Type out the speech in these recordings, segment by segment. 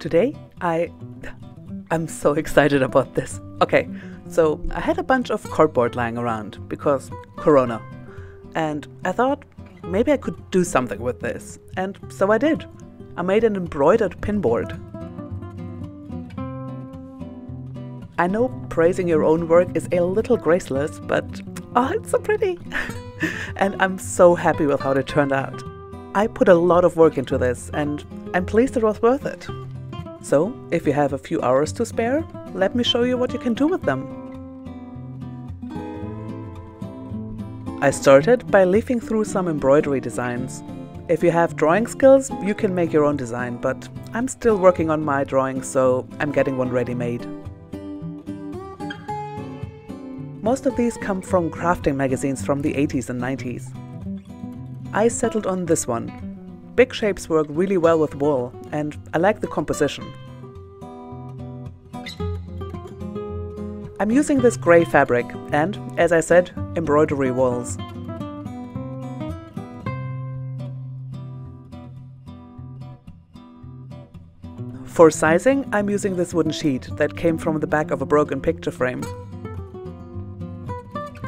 Today, I'm so excited about this. Okay, so I had a bunch of cardboard lying around because Corona. And I thought maybe I could do something with this. And so I did. I made an embroidered pinboard. I know praising your own work is a little graceless, but oh, it's so pretty. And I'm so happy with how it turned out. I put a lot of work into this and I'm pleased it was worth it. So, if you have a few hours to spare, let me show you what you can do with them. I started by leafing through some embroidery designs. If you have drawing skills, you can make your own design, but I'm still working on my drawing, so I'm getting one ready-made. Most of these come from crafting magazines from the 80s and 90s. I settled on this one. Big shapes work really well with wool, and I like the composition. I'm using this grey fabric and, as I said, embroidery wools. For sizing, I'm using this wooden sheet that came from the back of a broken picture frame.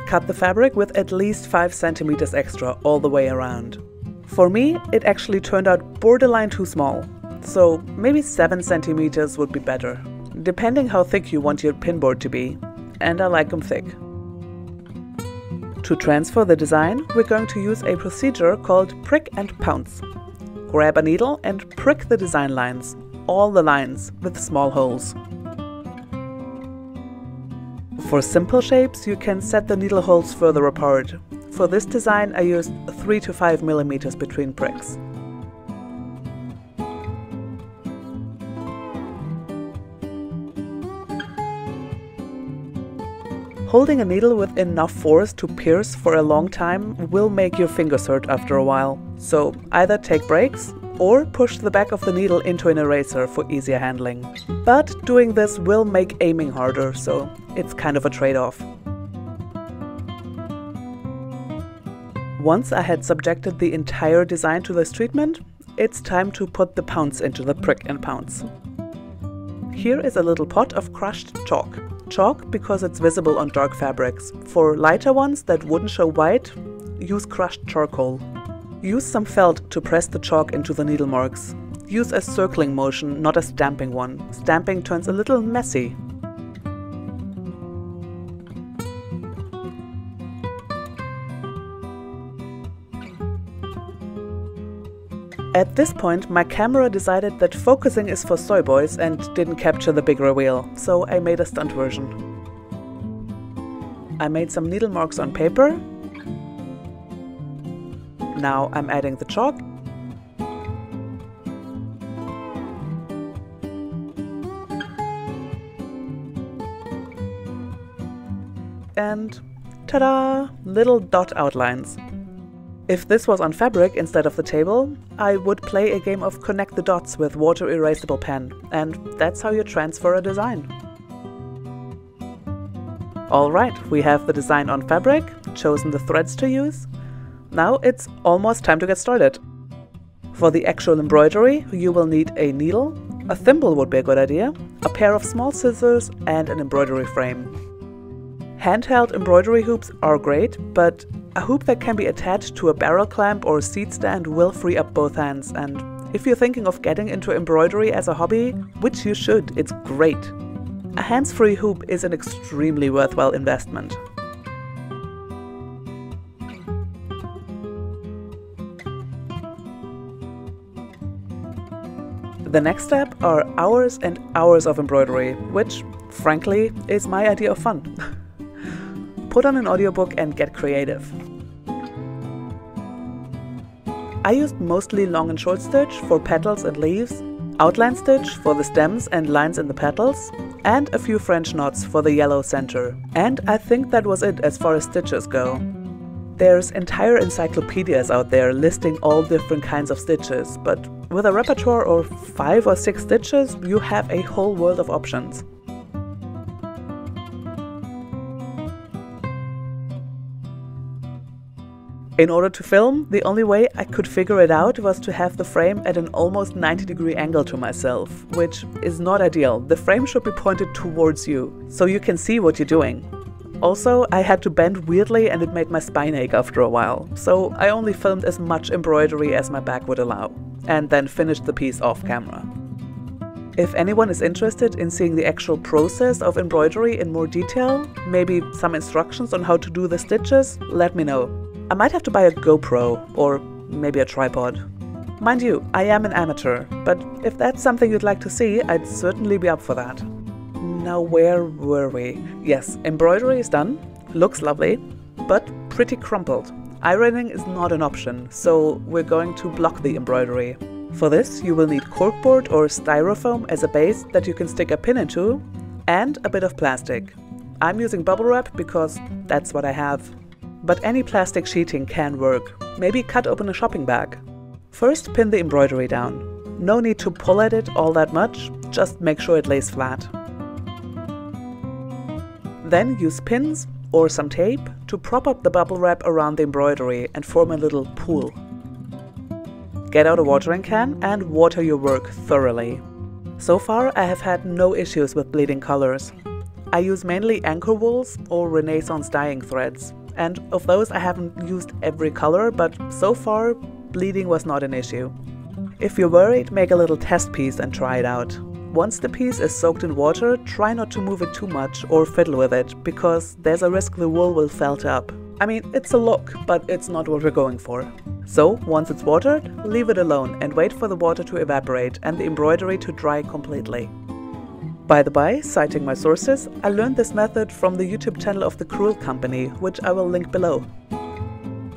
Cut the fabric with at least 5 centimeters extra all the way around. For me, it actually turned out borderline too small, so maybe 7 centimeters would be better, depending how thick you want your pinboard to be, and I like them thick. To transfer the design, we're going to use a procedure called prick and pounce. Grab a needle and prick the design lines, all the lines with small holes. For simple shapes, you can set the needle holes further apart. For this design, I used 3 to 5 millimeters between pricks. Holding a needle with enough force to pierce for a long time will make your fingers hurt after a while. So either take breaks or push the back of the needle into an eraser for easier handling. But doing this will make aiming harder, so it's kind of a trade-off. Once I had subjected the entire design to this treatment, it's time to put the pounce into the prick and pounce. Here is a little pot of crushed chalk. Chalk because it's visible on dark fabrics. For lighter ones that wouldn't show white, use crushed charcoal. Use some felt to press the chalk into the needle marks. Use a circling motion, not a stamping one. Stamping turns a little messy. At this point, my camera decided that focusing is for soy boys and didn't capture the big reveal, so I made a stunt version. I made some needle marks on paper. Now I'm adding the chalk. And ta-da! Little dot outlines. If this was on fabric instead of the table, I would play a game of connect the dots with water erasable pen, and that's how you transfer a design. Alright, we have the design on fabric, chosen the threads to use. Now it's almost time to get started. For the actual embroidery, you will need a needle, a thimble would be a good idea, a pair of small scissors and an embroidery frame. Handheld embroidery hoops are great, but a hoop that can be attached to a barrel clamp or seat stand will free up both hands, and if you're thinking of getting into embroidery as a hobby, which you should, it's great. A hands-free hoop is an extremely worthwhile investment. The next step are hours and hours of embroidery, which, frankly, is my idea of fun. Put on an audiobook and get creative. I used mostly long and short stitch for petals and leaves, outline stitch for the stems and lines in the petals, and a few French knots for the yellow center. And I think that was it as far as stitches go. There's entire encyclopedias out there listing all different kinds of stitches, but with a repertoire of 5 or 6 stitches, you have a whole world of options. In order to film, the only way I could figure it out was to have the frame at an almost 90-degree angle to myself, which is not ideal. The frame should be pointed towards you, so you can see what you're doing. Also, I had to bend weirdly and it made my spine ache after a while, so I only filmed as much embroidery as my back would allow, and then finished the piece off camera. If anyone is interested in seeing the actual process of embroidery in more detail, maybe some instructions on how to do the stitches, let me know. I might have to buy a GoPro or maybe a tripod. Mind you, I am an amateur, but if that's something you'd like to see, I'd certainly be up for that. Now, where were we? Yes, embroidery is done, looks lovely, but pretty crumpled. Ironing is not an option, so we're going to block the embroidery. For this, you will need corkboard or styrofoam as a base that you can stick a pin into, and a bit of plastic. I'm using bubble wrap because that's what I have. But any plastic sheeting can work. Maybe cut open a shopping bag. First, pin the embroidery down. No need to pull at it all that much, just make sure it lays flat. Then use pins or some tape to prop up the bubble wrap around the embroidery and form a little pool. Get out a watering can and water your work thoroughly. So far, I have had no issues with bleeding colors. I use mainly anchor wools or Renaissance dyeing threads, and of those I haven't used every color, but so far, bleeding was not an issue. If you're worried, make a little test piece and try it out. Once the piece is soaked in water, try not to move it too much or fiddle with it, because there's a risk the wool will felt up. I mean, it's a look, but it's not what we're going for. So, once it's watered, leave it alone and wait for the water to evaporate and the embroidery to dry completely. By the by, citing my sources, I learned this method from the YouTube channel of the Crewel Company, which I will link below.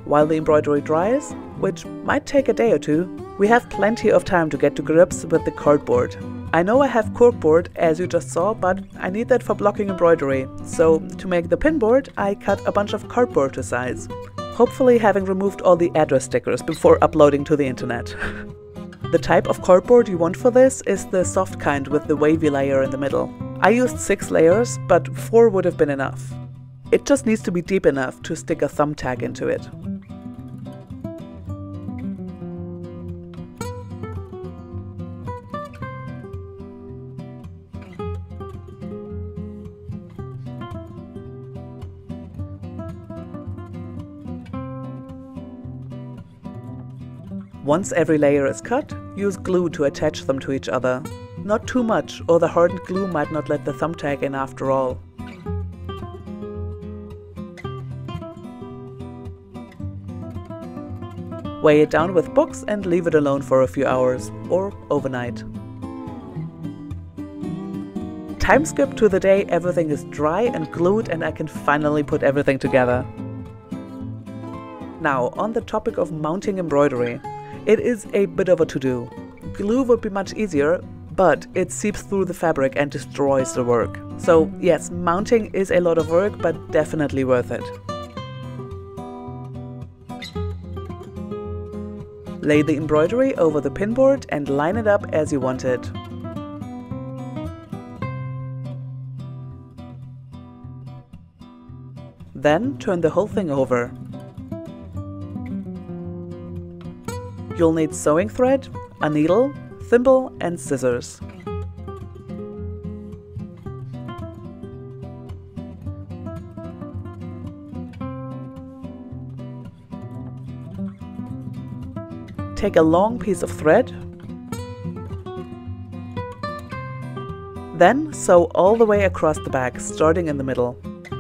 While the embroidery dries, which might take a day or two, we have plenty of time to get to grips with the cardboard. I know I have corkboard, as you just saw, but I need that for blocking embroidery, so to make the pinboard, I cut a bunch of cardboard to size, hopefully having removed all the address stickers before uploading to the internet. The type of cardboard you want for this is the soft kind with the wavy layer in the middle. I used 6 layers, but 4 would have been enough. It just needs to be deep enough to stick a thumbtack into it. Once every layer is cut, use glue to attach them to each other. Not too much, or the hardened glue might not let the thumbtack in after all. Weigh it down with books and leave it alone for a few hours, or overnight. Time skip to the day everything is dry and glued and I can finally put everything together. Now, on the topic of mounting embroidery. It is a bit of a to-do. Glue would be much easier, but it seeps through the fabric and destroys the work. So yes, mounting is a lot of work, but definitely worth it. Lay the embroidery over the pinboard and line it up as you want it. Then turn the whole thing over. You'll need sewing thread, a needle, thimble and scissors. Take a long piece of thread. Then sew all the way across the back, starting in the middle.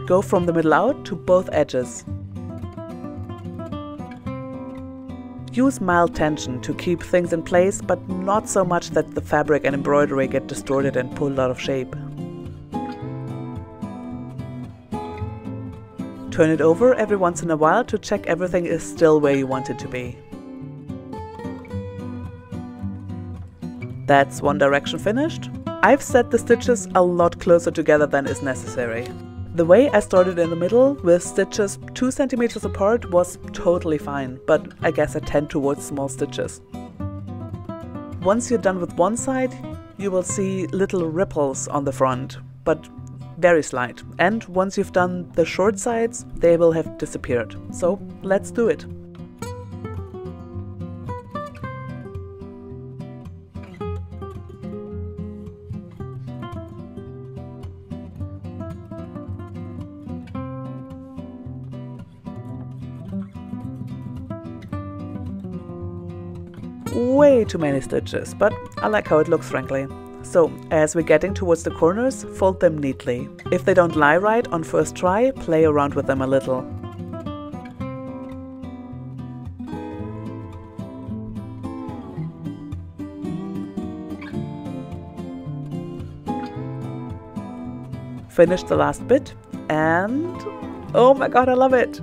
Go from the middle out to both edges. Use mild tension to keep things in place, but not so much that the fabric and embroidery get distorted and pulled out of shape. Turn it over every once in a while to check everything is still where you want it to be. That's one direction finished. I've set the stitches a lot closer together than is necessary. The way I started in the middle, with stitches 2 centimeters apart, was totally fine, but I guess I tend towards small stitches. Once you're done with one side, you will see little ripples on the front, but very slight. And once you've done the short sides, they will have disappeared. So let's do it. way too many stitches, but I like how it looks, frankly. So, as we're getting towards the corners, fold them neatly. If they don't lie right on first try, play around with them a little. Finish the last bit and oh my god, I love it!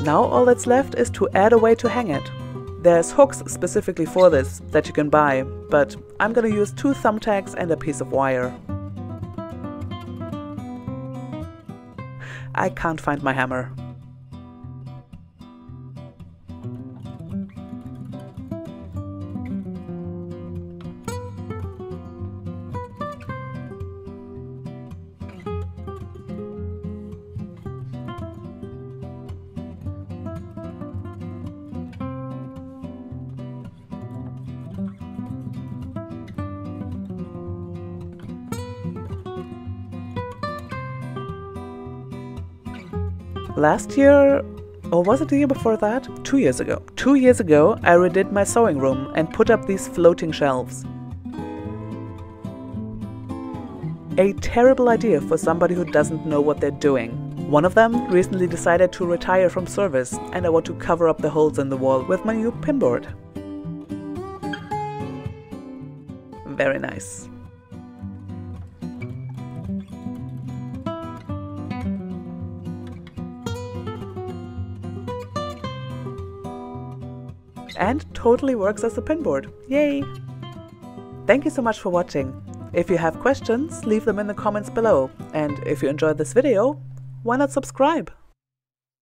Now all that's left is to add a way to hang it. There's hooks specifically for this that you can buy, but I'm gonna use 2 thumbtacks and a piece of wire. I can't find my hammer. Last year, or was it the year before that? 2 years ago. 2 years ago, I redid my sewing room and put up these floating shelves. A terrible idea for somebody who doesn't know what they're doing. One of them recently decided to retire from service, and I want to cover up the holes in the wall with my new pinboard. Very nice. And totally works as a pinboard. Yay! Thank you so much for watching. If you have questions, leave them in the comments below. And if you enjoyed this video, why not subscribe?